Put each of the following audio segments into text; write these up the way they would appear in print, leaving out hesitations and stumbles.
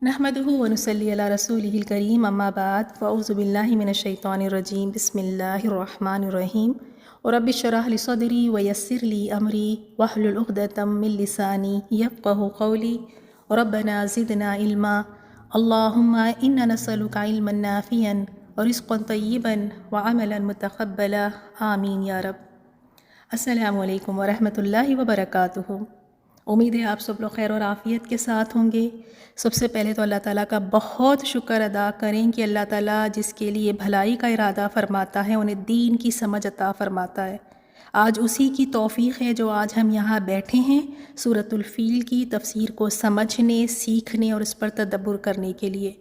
نحمده ونصلي على رسوله الكريم اما بعد فاعوذ بالله من الشيطان الرجيم بسم الله الرحمن الرحيم ورب اشرح لي صدري ويسر لي امري واحلل عقدة من لساني يفقهوا قولي ربنا زدنا علما اللهم انا نسألك علما نافعا ورزقا طيبا وعملا متقبلا آمین یا رب۔ السلام علیکم ورحمۃ اللہ وبرکاتہ۔ امید ہے آپ سب لوگ خیر اور عافیت کے ساتھ ہوں گے۔ سب سے پہلے تو اللہ تعالیٰ کا بہت شکر ادا کریں کہ اللہ تعالیٰ جس کے لیے بھلائی کا ارادہ فرماتا ہے انہیں دین کی سمجھ عطا فرماتا ہے۔ آج اسی کی توفیق ہے جو آج ہم یہاں بیٹھے ہیں سورۃ الفیل کی تفسیر کو سمجھنے، سیکھنے اور اس پر تدبر کرنے کے لیے۔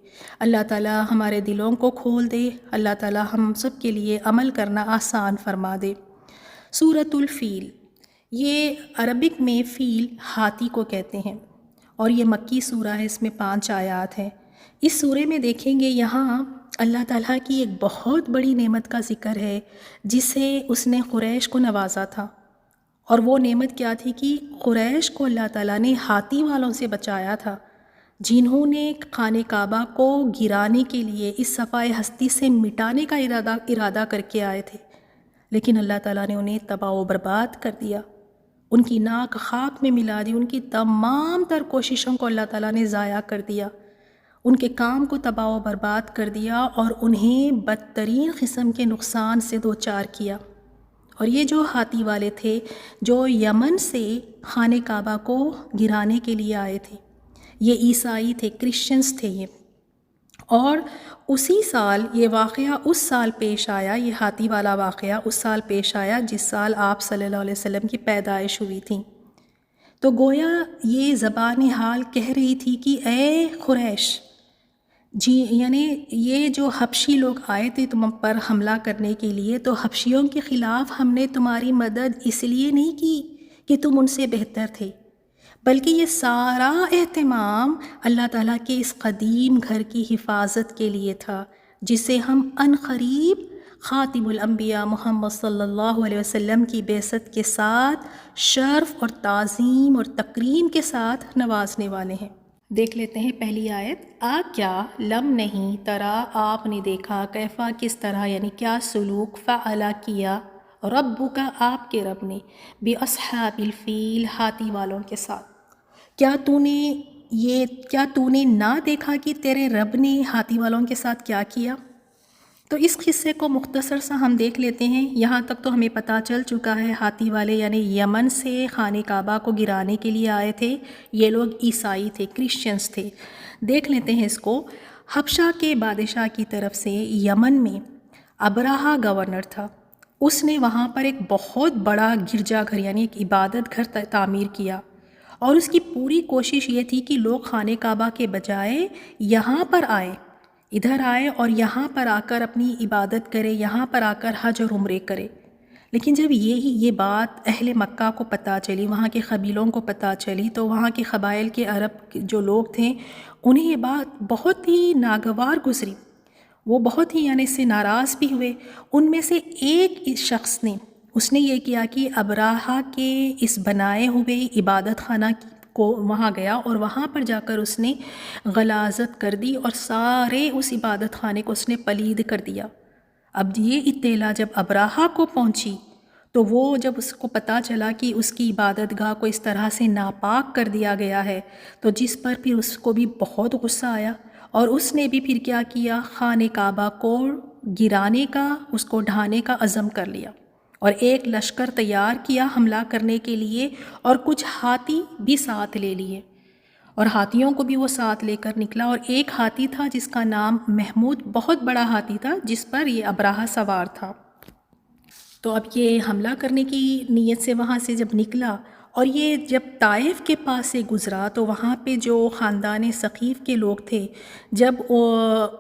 اللہ تعالیٰ ہمارے دلوں کو کھول دے، اللہ تعالیٰ ہم سب کے لیے عمل کرنا آسان فرما دے۔ سورۃ الفیل، یہ عربک میں فیل ہاتھی کو کہتے ہیں اور یہ مکی سورہ ہے، اس میں 5 آیات ہیں۔ اس سورے میں دیکھیں گے یہاں اللہ تعالیٰ کی ایک بہت بڑی نعمت کا ذکر ہے جسے اس نے قریش کو نوازا تھا، اور وہ نعمت کیا تھی کہ قریش کو اللہ تعالیٰ نے ہاتھی والوں سے بچایا تھا، جنہوں نے خانہ کعبہ کو گرانے کے لیے اس صفائے ہستی سے مٹانے کا ارادہ کر کے آئے تھے، لیکن اللہ تعالیٰ نے انہیں تباہ و برباد کر دیا، ان کی ناک خاک میں ملا دی، ان کی تمام تر کوششوں کو اللہ تعالیٰ نے ضائع کر دیا، ان کے کام کو تباہ و برباد کر دیا اور انہیں بدترین قسم کے نقصان سے دوچار کیا۔ اور یہ جو ہاتھی والے تھے جو یمن سے خانہ کعبہ کو گرانے کے لیے آئے تھے، یہ عیسائی تھے، کرسچنز تھے یہ، اور اسی سال یہ واقعہ اس سال پیش آیا، یہ ہاتھی والا واقعہ اس سال پیش آیا جس سال آپ صلی اللہ علیہ وسلم کی پیدائش ہوئی تھی۔ تو گویا یہ زبان حال کہہ رہی تھی کہ اے قریش، جی یعنی یہ جو حبشی لوگ آئے تھے تم پر حملہ کرنے کے لیے، تو حبشیوں کے خلاف ہم نے تمہاری مدد اس لیے نہیں کی کہ تم ان سے بہتر تھے، بلکہ یہ سارا اہتمام اللہ تعالیٰ کے اس قدیم گھر کی حفاظت کے لیے تھا، جسے ہم عنقریب خاتم الانبیاء محمد صلی اللہ علیہ وسلم کی بعثت کے ساتھ شرف اور تعظیم اور تکریم کے ساتھ نوازنے والے ہیں۔ دیکھ لیتے ہیں پہلی آیت۔ کیا لم نہیں ترا، آپ نے دیکھا، کیفا کس طرح، یعنی کیا سلوک، فعلا کیا، ربک کا آپ کے رب نے، باصحاب الفیل ہاتھی والوں کے ساتھ۔ کیا تو نے نہ دیکھا کہ تیرے رب نے ہاتھی والوں کے ساتھ کیا کیا؟ تو اس قصے کو مختصر سا ہم دیکھ لیتے ہیں۔ یہاں تک تو ہمیں پتہ چل چکا ہے ہاتھی والے یعنی یمن سے خانہ کعبہ کو گرانے کے لیے آئے تھے، یہ لوگ عیسائی تھے، کرسچنز تھے۔ دیکھ لیتے ہیں اس کو۔ حبشہ کے بادشاہ کی طرف سے یمن میں ابرہہ گورنر تھا، اس نے وہاں پر ایک بہت بڑا گرجا گھر یعنی ایک عبادت گھر تعمیر کیا، اور اس کی پوری کوشش یہ تھی کہ لوگ خانہ کعبہ کے بجائے یہاں پر آئے، ادھر آئے اور یہاں پر آ کر اپنی عبادت کرے، یہاں پر آ کر حج اور عمرے کرے۔ لیکن جب یہ بات اہل مکہ کو پتہ چلی، وہاں کے قبیلوں کو پتہ چلی، تو وہاں کے قبائل کے عرب جو لوگ تھے انہیں یہ بات بہت ہی ناگوار گزری، وہ بہت ہی یعنی اس سے ناراض بھی ہوئے۔ ان میں سے ایک شخص نے اس نے یہ کیا کہ ابرہہ کے اس بنائے ہوئے عبادت خانہ کو وہاں گیا اور وہاں پر جا کر اس نے غلاظت کر دی اور سارے اس عبادت خانے کو اس نے پلید کر دیا۔ اب یہ اطلاع جب ابرہہ کو پہنچی تو وہ جب اس کو پتہ چلا کہ اس کی عبادت گاہ کو اس طرح سے ناپاک کر دیا گیا ہے، تو جس پر پھر اس کو بھی بہت غصہ آیا، اور اس نے بھی پھر کیا کیا، خانہ کعبہ کو گرانے کا، اس کو ڈھانے کا عزم کر لیا، اور ایک لشکر تیار کیا حملہ کرنے کے لیے، اور کچھ ہاتھی بھی ساتھ لے لیے، اور ہاتھیوں کو بھی وہ ساتھ لے کر نکلا۔ اور ایک ہاتھی تھا جس کا نام محمود، بہت بڑا ہاتھی تھا جس پر یہ ابرہہ سوار تھا۔ تو اب یہ حملہ کرنے کی نیت سے وہاں سے جب نکلا اور یہ جب طائف کے پاس سے گزرا، تو وہاں پہ جو خاندان ثقیف کے لوگ تھے، جب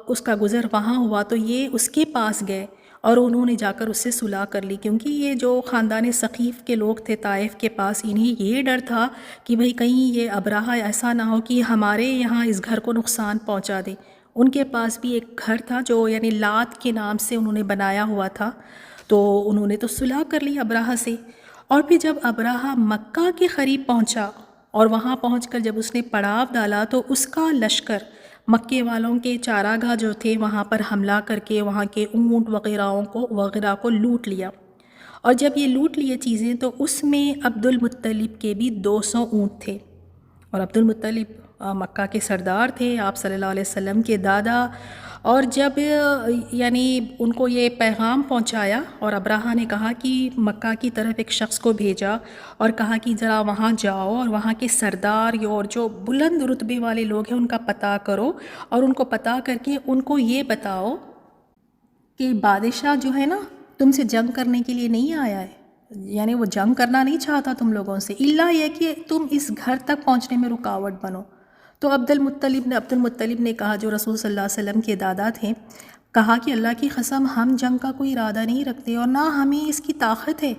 اس کا گزر وہاں ہوا تو یہ اس کے پاس گئے اور انہوں نے جا کر اس سے صلح کر لی، کیونکہ یہ جو خاندان ثقیف کے لوگ تھے طائف کے پاس، انہیں یہ ڈر تھا کہ بھئی کہیں یہ ابرہہ ایسا نہ ہو کہ ہمارے یہاں اس گھر کو نقصان پہنچا دے۔ ان کے پاس بھی ایک گھر تھا جو یعنی لات کے نام سے انہوں نے بنایا ہوا تھا، تو انہوں نے تو صلح کر لی ابرہہ سے۔ اور پھر جب ابرہہ مکہ کے قریب پہنچا اور وہاں پہنچ کر جب اس نے پڑاؤ ڈالا تو اس کا لشکر مکے والوں کے چاراگاہ جو تھے وہاں پر حملہ کر کے وہاں کے اونٹ وغیرہ کو لوٹ لیا، اور جب یہ لوٹ لیے چیزیں تو اس میں عبد المطلب کے بھی 200 اونٹ تھے، اور عبد المطلب مکہ کے سردار تھے، آپ صلی اللہ علیہ وسلم کے دادا۔ اور جب یعنی ان کو یہ پیغام پہنچایا اور ابراہہ نے کہا کہ مکہ کی طرف ایک شخص کو بھیجا اور کہا کہ ذرا وہاں جاؤ اور وہاں کے سردار اور جو بلند رتبے والے لوگ ہیں ان کا پتہ کرو، اور ان کو پتہ کر کے ان کو یہ بتاؤ کہ بادشاہ جو ہے نا تم سے جنگ کرنے کے لیے نہیں آیا ہے، یعنی وہ جنگ کرنا نہیں چاہتا تم لوگوں سے، الا یہ کہ تم اس گھر تک پہنچنے میں رکاوٹ بنو۔ تو عبد المطلب نے کہا، جو رسول صلی اللہ علیہ وسلم کے دادا تھے، کہا کہ اللہ کی قسم ہم جنگ کا کوئی ارادہ نہیں رکھتے اور نہ ہمیں اس کی طاقت ہے،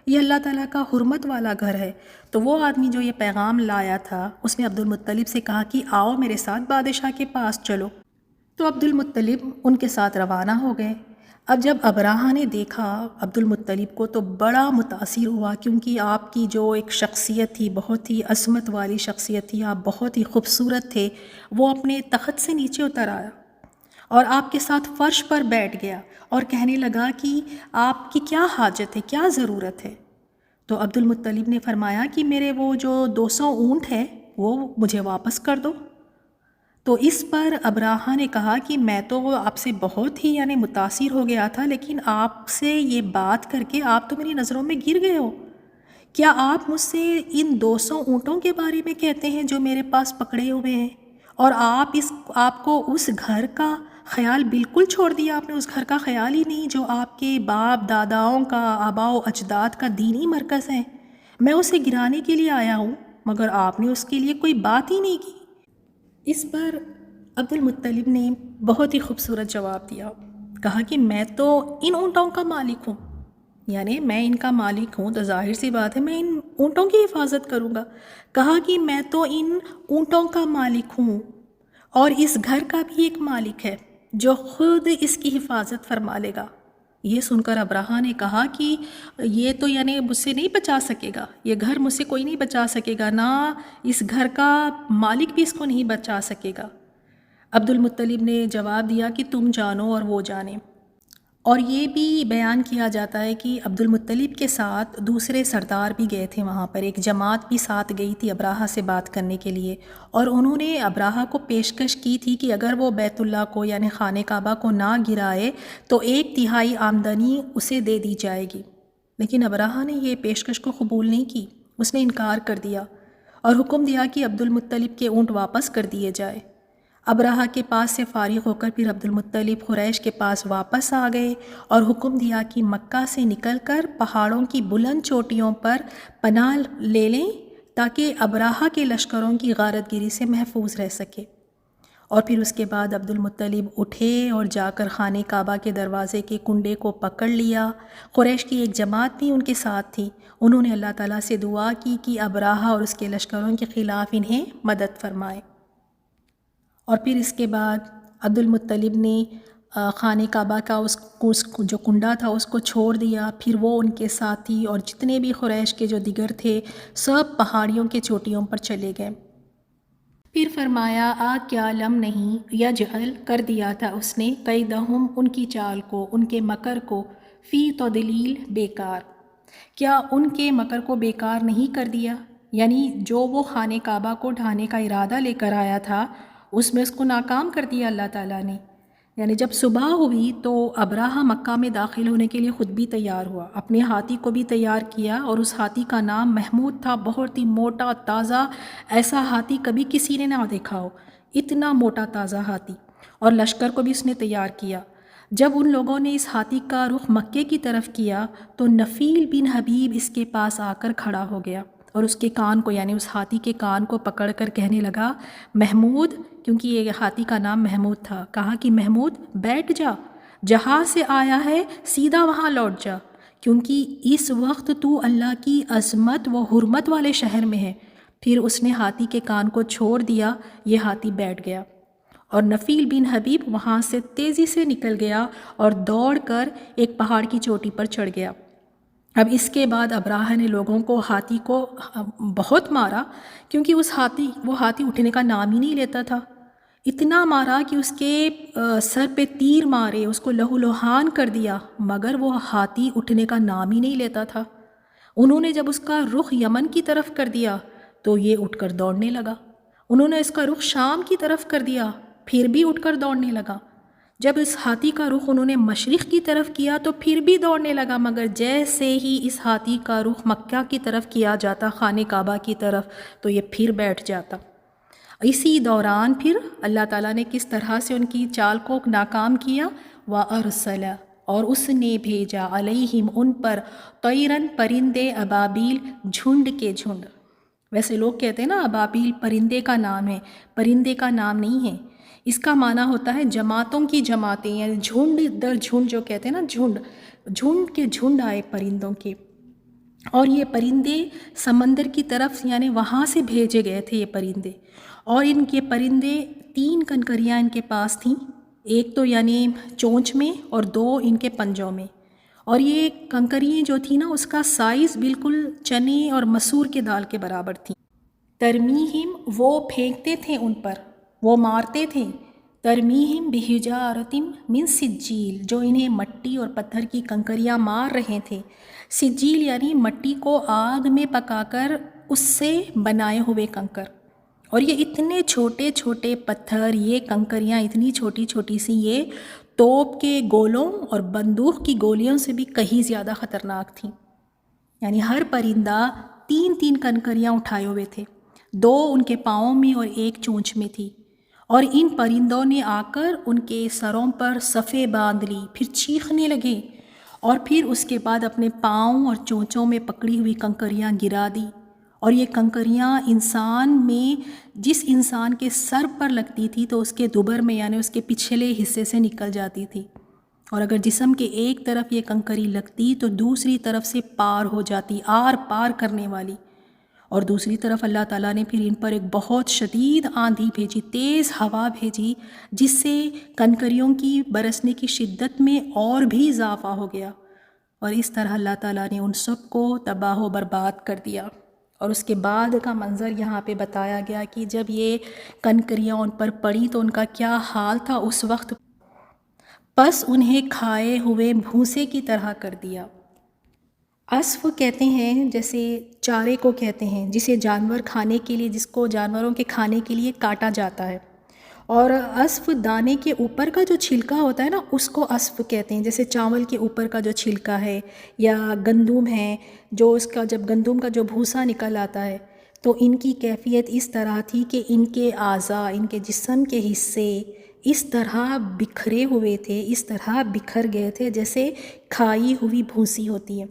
یہ اللہ تعالیٰ کا حرمت والا گھر ہے۔ تو وہ آدمی جو یہ پیغام لایا تھا اس نے عبد المطلب سے کہا کہ آؤ میرے ساتھ بادشاہ کے پاس چلو۔ تو عبد المطلب ان کے ساتھ روانہ ہو گئے۔ اب جب ابراہہ نے دیکھا عبد المطلب کو تو بڑا متاثر ہوا، کیونکہ آپ کی جو ایک شخصیت تھی، بہت ہی عظمت والی شخصیت تھی، آپ بہت ہی خوبصورت تھے۔ وہ اپنے تخت سے نیچے اتر آیا اور آپ کے ساتھ فرش پر بیٹھ گیا اور کہنے لگا کہ آپ کی کیا حاجت ہے، کیا ضرورت ہے؟ تو عبد المطلب نے فرمایا کہ میرے وہ جو 200 اونٹ ہیں وہ مجھے واپس کر دو۔ تو اس پر ابراہہ نے کہا کہ میں تو آپ سے بہت ہی متاثر ہو گیا تھا، لیکن آپ سے یہ بات کر کے آپ تو میری نظروں میں گر گئے ہو۔ کیا آپ مجھ سے ان 200 اونٹوں کے بارے میں کہتے ہیں جو میرے پاس پکڑے ہوئے ہیں، اور آپ کو اس گھر کا خیال بالکل چھوڑ دیا؟ آپ نے اس گھر کا خیال ہی نہیں جو آپ کے باپ داداؤں کا، آباء و اجداد کا دینی مرکز ہے۔ میں اسے گرانے کے لیے آیا ہوں، مگر آپ نے اس کے لیے کوئی بات ہی نہیں کی۔ اس پر عبد المطلب نے بہت ہی خوبصورت جواب دیا، کہا کہ میں تو ان اونٹوں کا مالک ہوں، یعنی میں ان کا مالک ہوں تو ظاہر سی بات ہے میں ان اونٹوں کی حفاظت کروں گا۔ کہا کہ میں تو ان اونٹوں کا مالک ہوں اور اس گھر کا بھی ایک مالک ہے جو خود اس کی حفاظت فرما لے گا۔ یہ سن کر ابراہہ نے کہا کہ یہ تو مجھ سے نہیں بچا سکے گا، یہ گھر مجھ سے کوئی نہیں بچا سکے گا، نہ اس گھر کا مالک بھی اس کو نہیں بچا سکے گا۔ عبد المطلب نے جواب دیا کہ تم جانو اور وہ جانے۔ اور یہ بھی بیان کیا جاتا ہے کہ عبد المطلب کے ساتھ دوسرے سردار بھی گئے تھے، وہاں پر ایک جماعت بھی ساتھ گئی تھی ابراہہ سے بات کرنے کے لیے، اور انہوں نے ابراہہ کو پیشکش کی تھی کہ اگر وہ بیت اللہ کو خانہ کعبہ کو نہ گرائے تو 1/3 آمدنی اسے دے دی جائے گی، لیکن ابراہہ نے یہ پیشکش کو قبول نہیں کی، اس نے انکار کر دیا اور حکم دیا کہ عبد المطلب کے اونٹ واپس کر دیے جائے۔ ابراہہ کے پاس سے فارغ ہو کر پھر عبد المطلب قریش کے پاس واپس آ گئے اور حکم دیا کہ مکہ سے نکل کر پہاڑوں کی بلند چوٹیوں پر پناہ لے لیں تاکہ ابراہہ کے لشکروں کی غارت گیری سے محفوظ رہ سکے۔ اور پھر اس کے بعد عبد المطلب اٹھے اور جا کر خانہ کعبہ کے دروازے کے کنڈے کو پکڑ لیا۔ قریش کی ایک جماعت بھی ان کے ساتھ تھی، انہوں نے اللہ تعالیٰ سے دعا کی کہ ابراہہ اور اس کے لشکروں کے خلاف انہیں مدد فرمائے۔ اور پھر اس کے بعد عبد المطلب نے خانہ کعبہ کا اس جو کنڈا تھا اس کو چھوڑ دیا، پھر وہ ان کے ساتھی اور جتنے بھی قریش کے جو دیگر تھے سب پہاڑیوں کے چوٹیوں پر چلے گئے۔ پھر فرمایا کیا لم نہیں یجعل کر دیا تھا اس نے قیدہم ان کی چال کو، ان کے مکر کو، فی تضلیل بیکار، کیا ان کے مکر کو بیکار نہیں کر دیا؟ یعنی جو وہ خانہ کعبہ کو ڈھانے کا ارادہ لے کر آیا تھا اس میں اس کو ناکام کر دیا اللہ تعالیٰ نے۔ یعنی جب صبح ہوئی تو ابراہہ مکہ میں داخل ہونے کے لیے خود بھی تیار ہوا، اپنے ہاتھی کو بھی تیار کیا، اور اس ہاتھی کا نام محمود تھا، بہت ہی موٹا تازہ، ایسا ہاتھی کبھی کسی نے نہ دیکھا ہو، اتنا موٹا تازہ ہاتھی، اور لشکر کو بھی اس نے تیار کیا۔ جب ان لوگوں نے اس ہاتھی کا رخ مکے کی طرف کیا تو نفیل بن حبیب اس کے پاس آ کر کھڑا ہو گیا اور اس کے کان کو اس ہاتھی کے کان کو پکڑ کر کہنے لگا محمود، کیونکہ یہ ہاتھی کا نام محمود تھا، کہا کہ محمود بیٹھ جا، جہاں سے آیا ہے سیدھا وہاں لوٹ جا، کیونکہ اس وقت تو اللہ کی عظمت و حرمت والے شہر میں ہے۔ پھر اس نے ہاتھی کے کان کو چھوڑ دیا، یہ ہاتھی بیٹھ گیا، اور نفیل بن حبیب وہاں سے تیزی سے نکل گیا اور دوڑ کر ایک پہاڑ کی چوٹی پر چڑھ گیا۔ اب اس کے بعد ابراہہ نے لوگوں کو ہاتھی کو بہت مارا، کیونکہ وہ ہاتھی اٹھنے کا نام ہی نہیں لیتا تھا، اتنا مارا کہ اس کے سر پہ تیر مارے، اس کو لہو لہان کر دیا، مگر وہ ہاتھی اٹھنے کا نام ہی نہیں لیتا تھا۔ انہوں نے جب اس کا رخ یمن کی طرف کر دیا تو یہ اٹھ کر دوڑنے لگا۔ انہوں نے اس کا رخ شام کی طرف کر دیا، پھر بھی اٹھ کر دوڑنے لگا۔ جب اس ہاتھی کا رخ انہوں نے مشرق کی طرف کیا تو پھر بھی دوڑنے لگا، مگر جیسے ہی اس ہاتھی کا رخ مکہ کی طرف کیا جاتا، خانہ کعبہ کی طرف، تو یہ پھر بیٹھ جاتا۔ اسی دوران پھر اللہ تعالیٰ نے کس طرح سے ان کی چال کو ناکام کیا، وَأَرْسَلَ، اور اس نے بھیجا، علیہم، ان پر، طیرن، پرندے، ابابیل، جھنڈ کے جھنڈ۔ ویسے لوگ کہتے ہیں نا ابابیل پرندے کا نام ہے، پرندے کا نام نہیں ہے، اس کا معنی ہوتا ہے جماعتوں کی جماعتیں، یعنی جھنڈ در جھنڈ جو کہتے ہیں نا، جھنڈ، جھنڈ کے جھنڈ آئے پرندوں کے، اور یہ پرندے سمندر کی طرف، یعنی وہاں سے بھیجے گئے تھے یہ پرندے۔ اور ان کے پرندے 3 کنکریاں ان کے پاس تھیں، ایک تو یعنی چونچ میں اور 2 ان کے پنجوں میں، اور یہ کنکریاں جو تھیں نا اس کا سائز بالکل چنے اور مسور کے دال کے برابر تھی۔ ترمیہم، وہ پھینکتے تھے ان پر، وہ مارتے تھے، ترمیہم بحجارۃ من سجیل، جو انہیں مٹی اور پتھر کی کنکریاں مار رہے تھے۔ سجیل یعنی مٹی کو آگ میں پکا کر اس سے بنائے ہوئے کنکر، اور یہ اتنے چھوٹے چھوٹے پتھر، یہ کنکریاں اتنی چھوٹی چھوٹی سی، یہ توپ کے گولوں اور بندوق کی گولیوں سے بھی کہیں زیادہ خطرناک تھیں۔ یعنی ہر پرندہ 3 کنکریاں اٹھائے ہوئے تھے، 2 ان کے پاؤں میں اور 1 چونچ میں تھی، اور ان پرندوں نے آ کر ان کے سروں پر صفیں باندھ لی، پھر چیخنے لگے، اور پھر اس کے بعد اپنے پاؤں اور چونچوں میں پکڑی ہوئی کنکریاں گرا دی، اور یہ کنکریاں انسان میں، جس انسان کے سر پر لگتی تھی تو اس کے دبر میں، یعنی اس کے پچھلے حصے سے نکل جاتی تھی، اور اگر جسم کے ایک طرف یہ کنکری لگتی تو دوسری طرف سے پار ہو جاتی، آر پار کرنے والی۔ اور دوسری طرف اللہ تعالیٰ نے پھر ان پر ایک بہت شدید آندھی بھیجی، تیز ہوا بھیجی، جس سے کنکریوں کی برسنے کی شدت میں اور بھی اضافہ ہو گیا، اور اس طرح اللہ تعالیٰ نے ان سب کو تباہ و برباد کر دیا۔ اور اس کے بعد کا منظر یہاں پہ بتایا گیا کہ جب یہ کنکریاں ان پر پڑی تو ان کا کیا حال تھا اس وقت، پس انہیں کھائے ہوئے بھوسے کی طرح کر دیا۔ اسف کہتے ہیں جیسے چارے کو کہتے ہیں، جسے جانور کھانے کے لیے، جس کو جانوروں کے کھانے کے لیے کاٹا جاتا ہے، اور اسف دانے کے اوپر کا جو چھلکا ہوتا ہے نا اس کو اسف کہتے ہیں، جیسے چاول کے اوپر کا جو چھلکا ہے، یا گندم ہے، جو اس کا جب گندم کا جو بھوسا نکل آتا ہے تو ان کی کیفیت اس طرح تھی کہ ان کے اعضاء، ان کے جسم کے حصے اس طرح بکھرے ہوئے تھے، اس طرح بکھر گئے تھے جیسے کھائی ہوئی بھوسی ہوتی ہے۔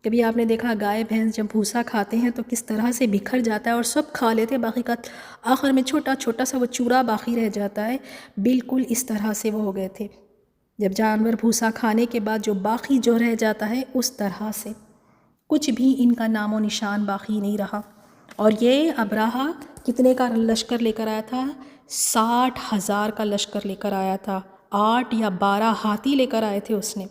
کبھی آپ نے دیکھا گائے بھینس جب بھوسا کھاتے ہیں تو کس طرح سے بکھر جاتا ہے اور سب کھا لیتے، باقی کا آخر میں چھوٹا چھوٹا سا وہ چورا باقی رہ جاتا ہے، بالکل اس طرح سے وہ ہو گئے تھے۔ جب جانور بھوسا کھانے کے بعد جو باقی جو رہ جاتا ہے اس طرح سے کچھ بھی ان کا نام و نشان باقی نہیں رہا۔ اور یہ ابراہا کتنے کا لشکر لے کر آیا تھا؟ 60,000 کا لشکر لے کر آیا تھا، 8 یا 12 ہاتھی لے کر آئے تھے اس نے،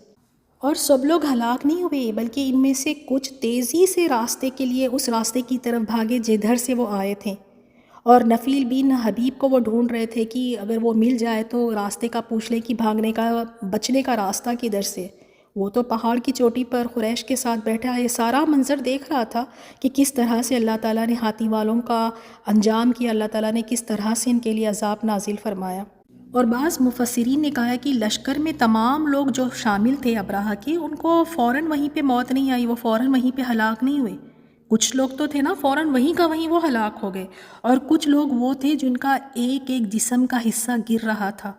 اور سب لوگ ہلاک نہیں ہوئے، بلکہ ان میں سے کچھ تیزی سے راستے کے لیے اس راستے کی طرف بھاگے جدھر سے وہ آئے تھے، اور نفیل بن حبیب کو وہ ڈھونڈ رہے تھے کہ اگر وہ مل جائے تو راستے کا پوچھ لے کہ بھاگنے کا، بچنے کا راستہ کدھر سے۔ وہ تو پہاڑ کی چوٹی پر قریش کے ساتھ بیٹھا، یہ سارا منظر دیکھ رہا تھا کہ کس طرح سے اللہ تعالیٰ نے ہاتھی والوں کا انجام کیا، اللہ تعالیٰ نے کس طرح سے ان کے لیے عذاب نازل فرمایا۔ اور بعض مفسرین نے کہا ہے کہ لشکر میں تمام لوگ جو شامل تھے ابراہا کے، ان کو فوراً وہیں پہ موت نہیں آئی، وہ فوراً وہیں پہ ہلاک نہیں ہوئے۔ کچھ لوگ تو تھے نا فوراً وہیں کا وہیں وہ ہلاک ہو گئے، اور کچھ لوگ وہ تھے جن کا ایک ایک جسم کا حصہ گر رہا تھا،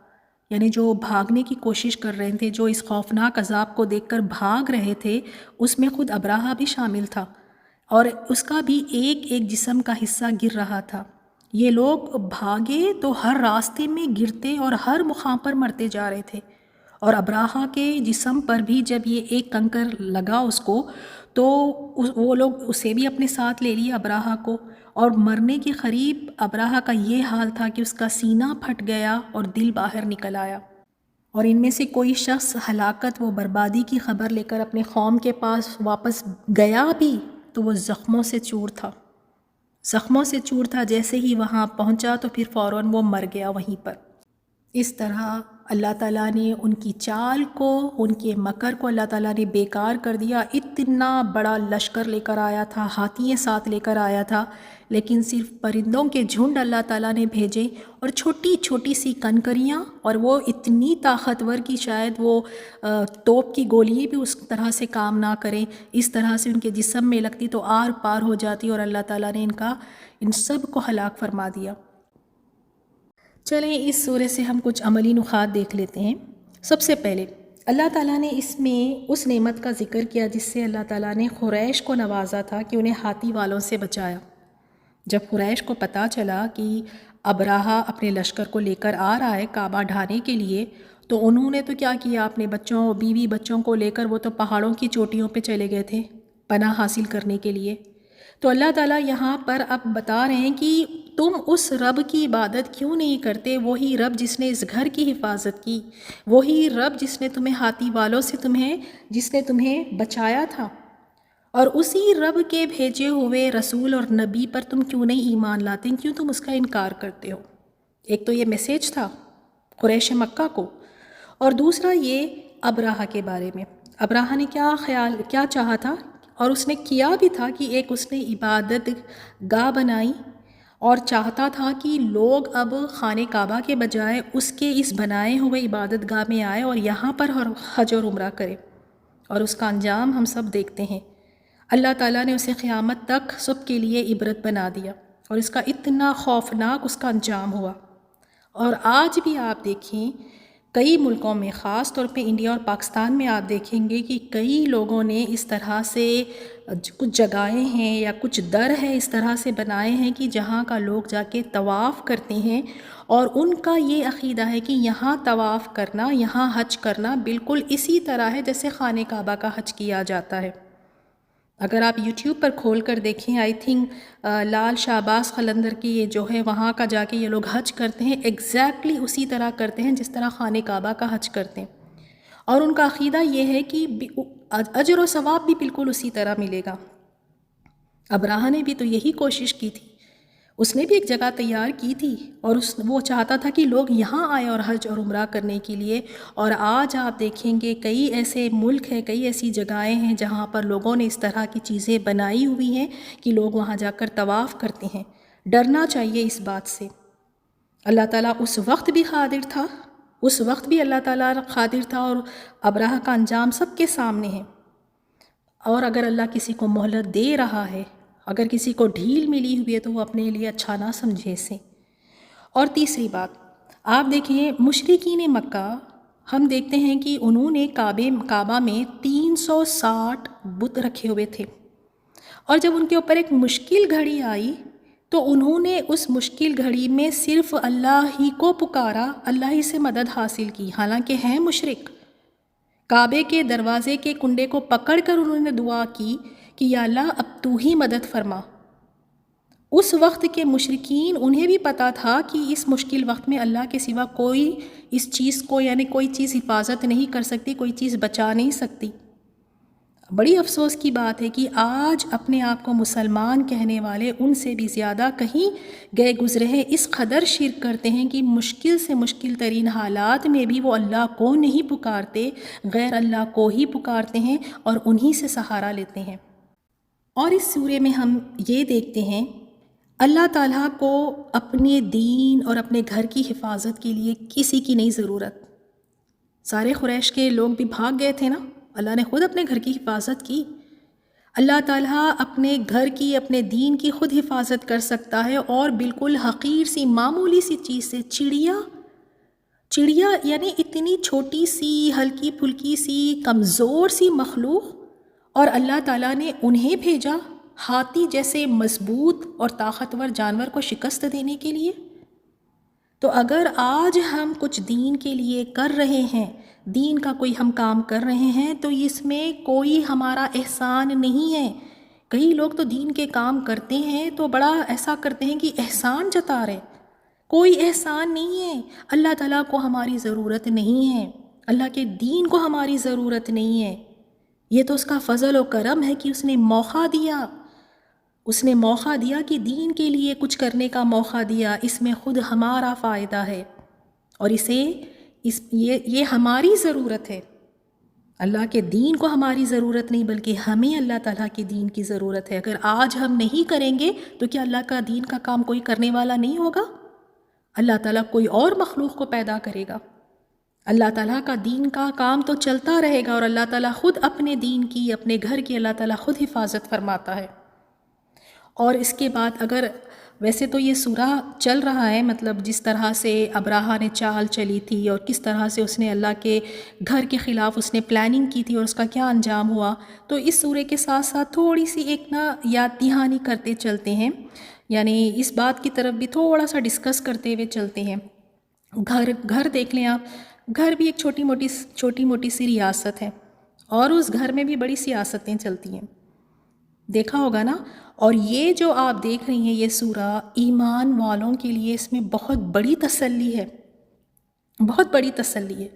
یعنی جو بھاگنے کی کوشش کر رہے تھے، جو اس خوفناک عذاب کو دیکھ کر بھاگ رہے تھے، اس میں خود ابراہا بھی شامل تھا، اور اس کا بھی ایک ایک جسم کا حصہ گر رہا تھا۔ یہ لوگ بھاگے تو ہر راستے میں گرتے اور ہر مقام پر مرتے جا رہے تھے، اور ابراہا کے جسم پر بھی جب یہ ایک کنکر لگا اس کو تو وہ لوگ اسے بھی اپنے ساتھ لے لیے ابراہا کو، اور مرنے کے قریب ابراہا کا یہ حال تھا کہ اس کا سینہ پھٹ گیا اور دل باہر نکل آیا۔ اور ان میں سے کوئی شخص ہلاکت و بربادی کی خبر لے کر اپنے قوم کے پاس واپس گیا بھی تو وہ زخموں سے چور تھا، زخموں سے چور تھا، جیسے ہی وہاں پہنچا تو پھر فوراً وہ مر گیا وہیں پر۔ اس طرح اللہ تعالیٰ نے ان کی چال کو، ان کے مکر کو اللہ تعالیٰ نے بیکار کر دیا۔ اتنا بڑا لشکر لے کر آیا تھا، ہاتھییں ساتھ لے کر آیا تھا، لیکن صرف پرندوں کے جھنڈ اللہ تعالیٰ نے بھیجے، اور چھوٹی چھوٹی سی کنکریاں، اور وہ اتنی طاقتور کی شاید وہ توپ کی گولی بھی اس طرح سے کام نہ کریں، اس طرح سے ان کے جسم میں لگتی تو آر پار ہو جاتی، اور اللہ تعالیٰ نے ان سب کو ہلاک فرما دیا۔ چلیں اس سورے سے ہم کچھ عملی نکات دیکھ لیتے ہیں۔ سب سے پہلے اللہ تعالیٰ نے اس میں اس نعمت کا ذکر کیا جس سے اللہ تعالیٰ نے قریش کو نوازا تھا کہ انہیں ہاتھی والوں سے بچایا۔ جب قریش کو پتہ چلا کہ ابراہہ اپنے لشکر کو لے کر آ رہا ہے کعبہ ڈھانے کے لیے، تو انہوں نے تو کیا کیا، اپنے بچوں، بیوی بچوں کو لے کر وہ تو پہاڑوں کی چوٹیوں پہ چلے گئے تھے پناہ حاصل کرنے کے لیے۔ تو اللہ تعالیٰ یہاں پر اب بتا رہے ہیں کہ تم اس رب کی عبادت کیوں نہیں کرتے، وہی رب جس نے اس گھر کی حفاظت کی، وہی رب جس نے تمہیں ہاتھی والوں سے جس نے تمہیں بچایا تھا، اور اسی رب کے بھیجے ہوئے رسول اور نبی پر تم کیوں نہیں ایمان لاتے، کیوں تم اس کا انکار کرتے ہو۔ ایک تو یہ میسیج تھا قریش مکہ کو، اور دوسرا یہ ابراہہ کے بارے میں۔ ابراہہ نے کیا چاہا تھا، اور اس نے کیا بھی تھا کہ ایک اس نے عبادت گاہ بنائی، اور چاہتا تھا کہ لوگ اب خانہ کعبہ کے بجائے اس کے اس بنائے ہوئے عبادت گاہ میں آئے اور یہاں پر حج اور عمرہ کرے، اور اس کا انجام ہم سب دیکھتے ہیں۔ اللہ تعالیٰ نے اسے قیامت تک سب کے لیے عبرت بنا دیا، اور اس کا اتنا خوفناک اس کا انجام ہوا۔ اور آج بھی آپ دیکھیں کئی ملکوں میں، خاص طور پہ انڈیا اور پاکستان میں آپ دیکھیں گے کہ کئی لوگوں نے اس طرح سے کچھ جگہیں ہیں یا کچھ در ہے اس طرح سے بنائے ہیں کہ جہاں کا لوگ جا کے طواف کرتے ہیں، اور ان کا یہ عقیدہ ہے کہ یہاں طواف کرنا، یہاں حج کرنا بالکل اسی طرح ہے جیسے خانہ کعبہ کا حج کیا جاتا ہے۔ اگر آپ یوٹیوب پر کھول کر دیکھیں، آئی تھنک لال شہباز قلندر کی یہ جو ہے وہاں کا جا کے یہ لوگ حج کرتے ہیں، ایگزیکٹلی اسی طرح کرتے ہیں جس طرح خانہ کعبہ کا حج کرتے ہیں، اور ان کا عقیدہ یہ ہے کہ اجر و ثواب بھی بالکل اسی طرح ملے گا۔ ابراہہ نے بھی تو یہی کوشش کی تھی، اس نے بھی ایک جگہ تیار کی تھی، اور وہ چاہتا تھا کہ لوگ یہاں آئے اور حج اور عمرہ کرنے کے لیے۔ اور آج آپ دیکھیں گے کئی ایسے ملک ہیں، کئی ایسی جگہیں ہیں جہاں پر لوگوں نے اس طرح کی چیزیں بنائی ہوئی ہیں کہ لوگ وہاں جا کر طواف کرتے ہیں۔ ڈرنا چاہیے اس بات سے۔ اللہ تعالیٰ اس وقت بھی قادر تھا، اس وقت بھی اللہ تعالیٰ قادر تھا، اور ابراہہ کا انجام سب کے سامنے ہے۔ اور اگر اللہ کسی کو مہلت دے رہا ہے، اگر کسی کو ڈھیل ملی ہوئی ہے تو وہ اپنے لیے اچھا نہ سمجھے اسے۔ اور تیسری بات آپ دیکھیں، مشرکین مکہ، ہم دیکھتے ہیں کہ انہوں نے کعبہ میں 360 بت رکھے ہوئے تھے، اور جب ان کے اوپر ایک مشکل گھڑی آئی تو انہوں نے اس مشکل گھڑی میں صرف اللہ ہی کو پکارا، اللہ ہی سے مدد حاصل کی، حالانکہ ہیں مشرک۔ کعبے کے دروازے کے کنڈے کو پکڑ کر انہوں نے دعا کی کہ یا اللہ اب تو ہی مدد فرما۔ اس وقت کے مشرکین، انہیں بھی پتا تھا کہ اس مشکل وقت میں اللہ کے سوا کوئی اس چیز کو، یعنی کوئی چیز حفاظت نہیں کر سکتی، کوئی چیز بچا نہیں سکتی۔ بڑی افسوس کی بات ہے کہ آج اپنے آپ کو مسلمان کہنے والے ان سے بھی زیادہ کہیں گئے گزرے ہیں، اس قدر شرک کرتے ہیں کہ مشکل سے مشکل ترین حالات میں بھی وہ اللہ کو نہیں پکارتے، غیر اللہ کو ہی پکارتے ہیں اور انہی سے سہارا لیتے ہیں۔ اور اس سورے میں ہم یہ دیکھتے ہیں اللہ تعالیٰ کو اپنے دین اور اپنے گھر کی حفاظت کے لیے کسی کی نہیں ضرورت۔ سارے قریش کے لوگ بھی بھاگ گئے تھے نا، اللہ نے خود اپنے گھر کی حفاظت کی۔ اللہ تعالیٰ اپنے گھر کی، اپنے دین کی خود حفاظت کر سکتا ہے، اور بالکل حقیر سی معمولی سی چیز سے، چڑیا یعنی اتنی چھوٹی سی، ہلکی پھلکی سی، کمزور سی مخلوق، اور اللہ تعالیٰ نے انہیں بھیجا ہاتھی جیسے مضبوط اور طاقتور جانور کو شکست دینے کے لیے۔ تو اگر آج ہم کچھ دین کے لیے کر رہے ہیں، دین کا کوئی ہم کام کر رہے ہیں، تو اس میں کوئی ہمارا احسان نہیں ہے۔ کئی لوگ تو دین کے کام کرتے ہیں تو بڑا ایسا کرتے ہیں کہ احسان جتا رہے، کوئی احسان نہیں ہے۔ اللہ تعالیٰ کو ہماری ضرورت نہیں ہے، اللہ کے دین کو ہماری ضرورت نہیں ہے، یہ تو اس کا فضل و کرم ہے کہ اس نے موقع دیا۔ اس نے موقع دیا کہ دین کے لیے کچھ کرنے کا موقع دیا، اس میں خود ہمارا فائدہ ہے اور یہ ہماری ضرورت ہے۔ اللہ کے دین کو ہماری ضرورت نہیں، بلکہ ہمیں اللہ تعالیٰ کے دین کی ضرورت ہے۔ اگر آج ہم نہیں کریں گے تو کیا اللہ کا دین کا کام کوئی کرنے والا نہیں ہوگا؟ اللہ تعالیٰ کوئی اور مخلوق کو پیدا کرے گا۔ اللہ تعالیٰ کا دین کا کام تو چلتا رہے گا، اور اللہ تعالیٰ خود اپنے دین کی، اپنے گھر کی اللہ تعالیٰ خود حفاظت فرماتا ہے۔ اور اس کے بعد اگر ویسے تو یہ سورہ چل رہا ہے، مطلب جس طرح سے ابراہا نے چال چلی تھی اور کس طرح سے اس نے اللہ کے گھر کے خلاف اس نے پلاننگ کی تھی اور اس کا کیا انجام ہوا، تو اس سورے کے ساتھ ساتھ تھوڑی سی ایک یاد دہانی کرتے چلتے ہیں، یعنی اس بات کی طرف بھی تھوڑا سا ڈسکس کرتے ہوئے چلتے ہیں۔ گھر دیکھ لیں آپ، گھر بھی ایک چھوٹی موٹی سی ریاست ہے، اور اس گھر میں بھی بڑی سیاستیں چلتی ہیں، دیکھا ہوگا نا۔ اور یہ جو آپ دیکھ رہی ہیں یہ سورہ، ایمان والوں کے لیے اس میں بہت بڑی تسلی ہے، بہت بڑی تسلی ہے۔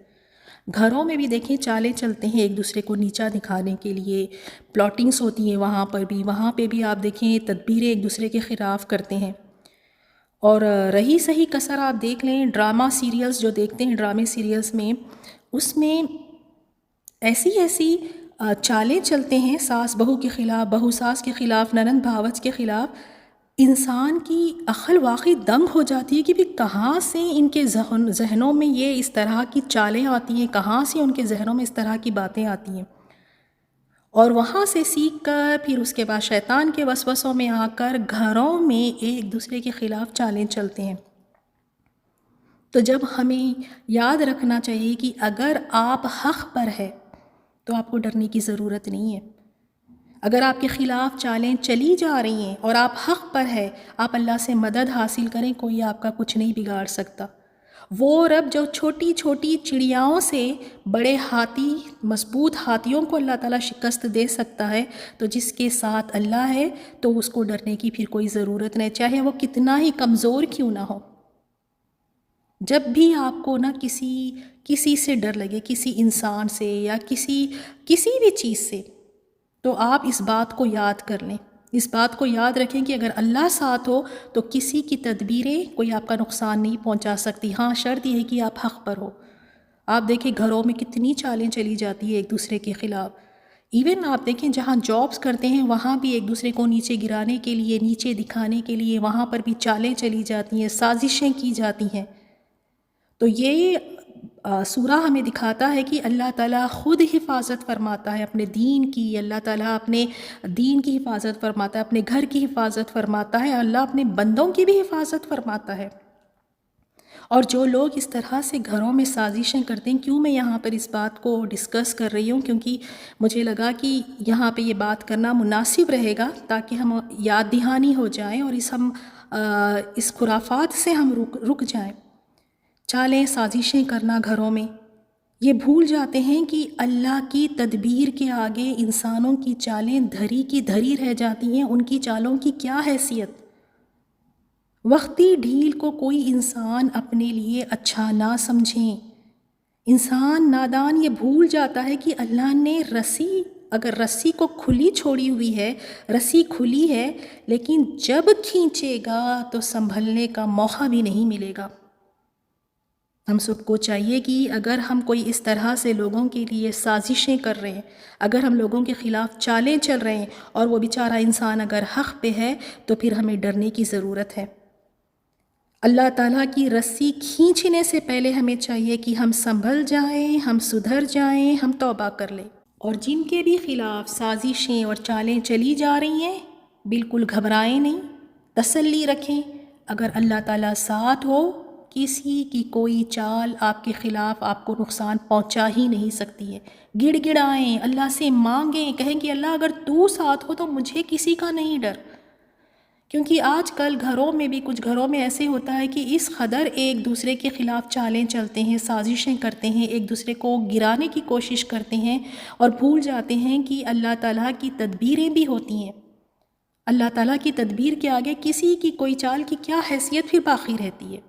گھروں میں بھی دیکھیں چالیں چلتے ہیں ایک دوسرے کو نیچا دکھانے کے لیے، پلاٹنگس ہوتی ہیں وہاں پہ بھی آپ دیکھیں تدبیریں ایک دوسرے کے خلاف کرتے ہیں۔ اور رہی صحیح کثر آپ دیکھ لیں ڈرامہ سیریلز جو دیکھتے ہیں، ڈرامے سیریلز میں اس میں ایسی چالیں چلتے ہیں، ساس بہو کے خلاف، بہو ساس کے خلاف، ننند بھاوج کے خلاف، انسان کی عقل واقعی دنگ ہو جاتی ہے کہ بھی کہاں سے ان کے ذہنوں میں یہ اس طرح کی چالیں آتی ہیں، کہاں سے ان کے ذہنوں میں اس طرح کی باتیں آتی ہیں، اور وہاں سے سیکھ کر پھر اس کے بعد شیطان کے وسوسوں میں آ کر گھروں میں ایک دوسرے کے خلاف چالیں چلتے ہیں۔ تو جب ہمیں یاد رکھنا چاہیے کہ اگر آپ حق پر ہے تو آپ کو ڈرنے کی ضرورت نہیں ہے۔ اگر آپ کے خلاف چالیں چلی جا رہی ہیں اور آپ حق پر ہے، آپ اللہ سے مدد حاصل کریں، کوئی آپ کا کچھ نہیں بگاڑ سکتا۔ وہ رب جو چھوٹی چھوٹی چڑیاؤں سے بڑے ہاتھی، مضبوط ہاتھیوں کو اللہ تعالیٰ شکست دے سکتا ہے، تو جس کے ساتھ اللہ ہے تو اس کو ڈرنے کی پھر کوئی ضرورت نہیں، چاہے وہ کتنا ہی کمزور کیوں نہ ہو۔ جب بھی آپ کو کسی سے ڈر لگے، کسی انسان سے یا کسی بھی چیز سے، تو آپ اس بات کو یاد کر لیں، اس بات کو یاد رکھیں کہ اگر اللہ ساتھ ہو تو کسی کی تدبیریں کوئی آپ کا نقصان نہیں پہنچا سکتی۔ ہاں، شرط یہ ہے کہ آپ حق پر ہو۔ آپ دیکھیں گھروں میں کتنی چالیں چلی جاتی ہے ایک دوسرے کے خلاف، ایون آپ دیکھیں جہاں جابس کرتے ہیں وہاں بھی ایک دوسرے کو نیچے گرانے کے لیے، نیچے دکھانے کے لیے وہاں پر بھی چالیں چلی جاتی ہیں، سازشیں کی جاتی ہیں۔ تو یہ سورہ ہمیں دکھاتا ہے کہ اللہ تعالیٰ خود حفاظت فرماتا ہے اپنے دین کی، اللہ تعالیٰ اپنے دین کی حفاظت فرماتا ہے، اپنے گھر کی حفاظت فرماتا ہے، اللہ اپنے بندوں کی بھی حفاظت فرماتا ہے۔ اور جو لوگ اس طرح سے گھروں میں سازشیں کرتے ہیں، کیوں میں یہاں پر اس بات کو ڈسکس کر رہی ہوں، کیونکہ مجھے لگا کہ یہاں پہ یہ بات کرنا مناسب رہے گا تاکہ ہم یاد دہانی ہو جائیں اور اس خرافات سے ہم رک جائیں۔ چالیں سازشیں کرنا گھروں میں، یہ بھول جاتے ہیں کہ اللہ کی تدبیر کے آگے انسانوں کی چالیں دھری کی دھری رہ جاتی ہیں، ان کی چالوں کی کیا حیثیت۔ وقتی ڈھیل کو کوئی انسان اپنے لیے اچھا نہ سمجھیں۔ انسان نادان یہ بھول جاتا ہے کہ اللہ نے اگر رسی کو کھلی چھوڑی ہوئی ہے، رسی کھلی ہے، لیکن جب کھینچے گا تو سنبھلنے کا موقع بھی نہیں ملے گا۔ ہم سب کو چاہیے کہ اگر ہم کوئی اس طرح سے لوگوں کے لیے سازشیں کر رہے ہیں، اگر ہم لوگوں کے خلاف چالیں چل رہے ہیں اور وہ بیچارہ انسان اگر حق پہ ہے تو پھر ہمیں ڈرنے کی ضرورت ہے۔ اللہ تعالیٰ کی رسی کھینچنے سے پہلے ہمیں چاہیے کہ ہم سنبھل جائیں، ہم سدھر جائیں، ہم توبہ کر لیں۔ اور جن کے بھی خلاف سازشیں اور چالیں چلی جا رہی ہیں، بالکل گھبرائیں نہیں، تسلی رکھیں۔ اگر اللہ تعالیٰ ساتھ ہو، کسی کی کوئی چال آپ کے خلاف آپ کو نقصان پہنچا ہی نہیں سکتی ہے۔ گڑ گڑائیں، اللہ سے مانگیں، کہیں کہ اللہ اگر تو ساتھ ہو تو مجھے کسی کا نہیں ڈر۔ کیونکہ آج کل گھروں میں بھی کچھ گھروں میں ایسے ہوتا ہے کہ اس قدر ایک دوسرے کے خلاف چالیں چلتے ہیں، سازشیں کرتے ہیں، ایک دوسرے کو گرانے کی کوشش کرتے ہیں اور بھول جاتے ہیں کہ اللہ تعالیٰ کی تدبیریں بھی ہوتی ہیں۔ اللہ تعالیٰ کی تدبیر کے آگے کسی کی کوئی چال کی کیا حیثیت پھر باقی رہتی ہے۔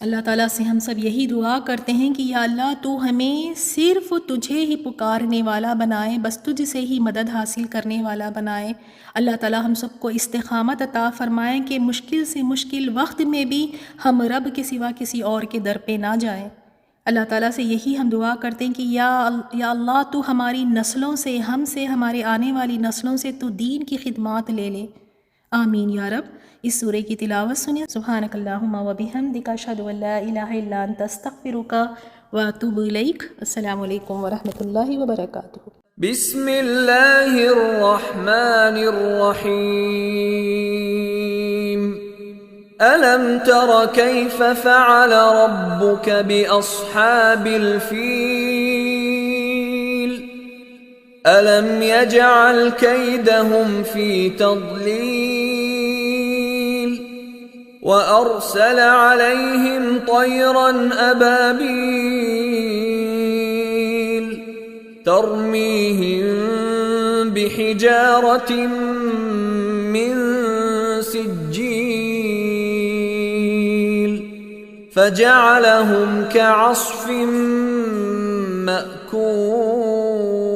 اللہ تعالیٰ سے ہم سب یہی دعا کرتے ہیں کہ یا اللہ تو ہمیں صرف تجھے ہی پکارنے والا بنائے، بس تجھ سے ہی مدد حاصل کرنے والا بنائے۔ اللہ تعالیٰ ہم سب کو استقامت عطا فرمائیں کہ مشکل سے مشکل وقت میں بھی ہم رب کے سوا کسی اور کے در پہ نہ جائیں۔ اللہ تعالیٰ سے یہی ہم دعا کرتے ہیں کہ یا اللہ تو ہماری نسلوں سے، ہم سے، ہمارے آنے والی نسلوں سے تو دین کی خدمات لے لے، آمین یا رب۔ اس سورہ کی تلاوت سنیں۔ سبحانک اللہم و بحمدک، اشہد ان لا الہ الا انت، استغفرک و اتوب الیک۔ السلام علیکم ورحمۃ اللہ وبرکاتہ۔ بسم اللہ الرحمن الرحیم۔ ألم تر كيف فعل ربك بأصحاب الفيل ألم يجعل كيدهم في تضليل وأرسل عليهم طيرا أبابيل ترميهم بحجارة من سجيل فجعلهم كعصف مأكول۔